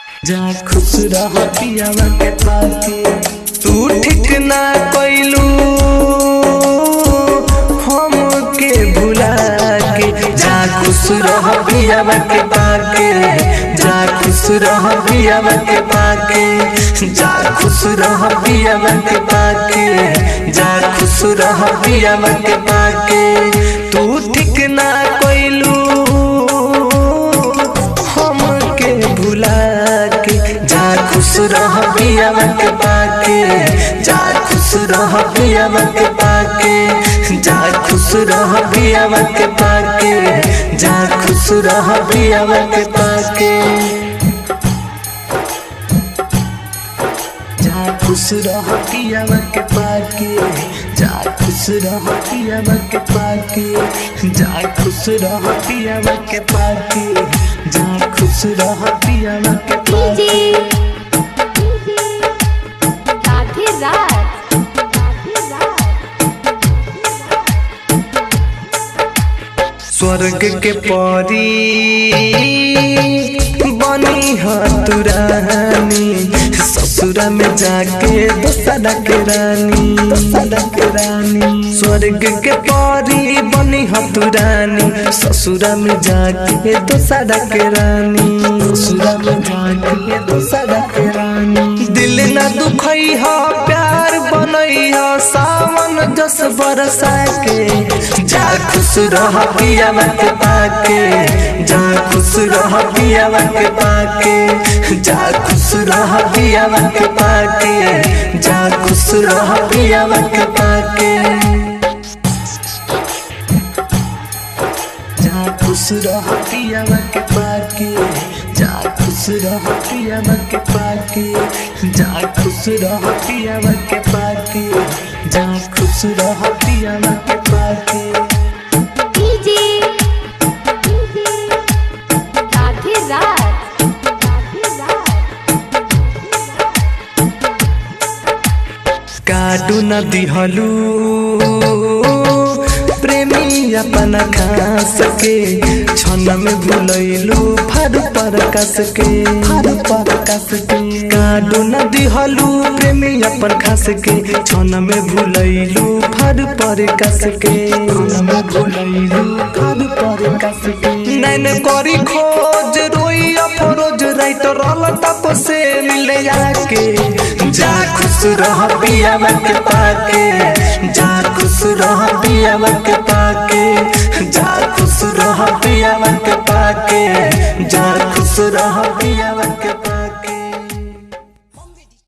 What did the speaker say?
जा खुश रह पियावा के पाके। तू ठीक ना कइलू हम के भुला के। जा खुश रह पियावा के पाके। जा खुश रह पियावा के पाके। जा खुश रह पियावा के पाके। जा खुश रह पियावा के पाके। तू ठीक ना कइलू हम के भुला के। जा खुश रह पियावा के पाके। जा खुश रह पियावा के पाके। जा खुश रह पियावा के पाके। जा खुश रह पियावा के पाके। जा खुश रह पियावा के पाके। जा खुश रह पियावा के पाके। जा खुश रह पियावा के पाके। जा खुश रह पियावा के पाके। स्वर्ग के परी बनी तू रानी। ससुरा में जाके दोसरा के रानी। दोसरा के रानी। स्वर्ग के परी बनी तू रानी। ससुरा में जाके दोसरा के रानी। ससुरा में जाके दोसरा के रानी। दिल ना दुखई हो प्यार बनई हो सावन जस बरसा के। जा खुश रह पियावा के पाके। जा खुश रह पियावा के पाके। जा खुश रह पियावा के पाके। जा खुश रह पियावा के पाके। जा खुश रह पियावा के पाके। जा खुश रह पियावा के पाके। जा खुश रह पियावा के पाके। जा खुश रह पियावा के पाके। काटू न दिहलू प्रेमी अपना खास के। क्षण में भूलैलू फारू पर कस के। फारू पर कस के। काटू न दिहलू प्रेमी अपन खास के। क्षण में भूलैलू फारू पर कस के। क्षण में भूलैलू फारू पर कस के। नैन करी खोज रोई अफरोज राइत रल तप से मिले आके। जा खुश रह पियावा के पाके। जा खुश रह पियावा के पाके। जा खुश रह पियावा के पाके। जा खुश रह पियावा।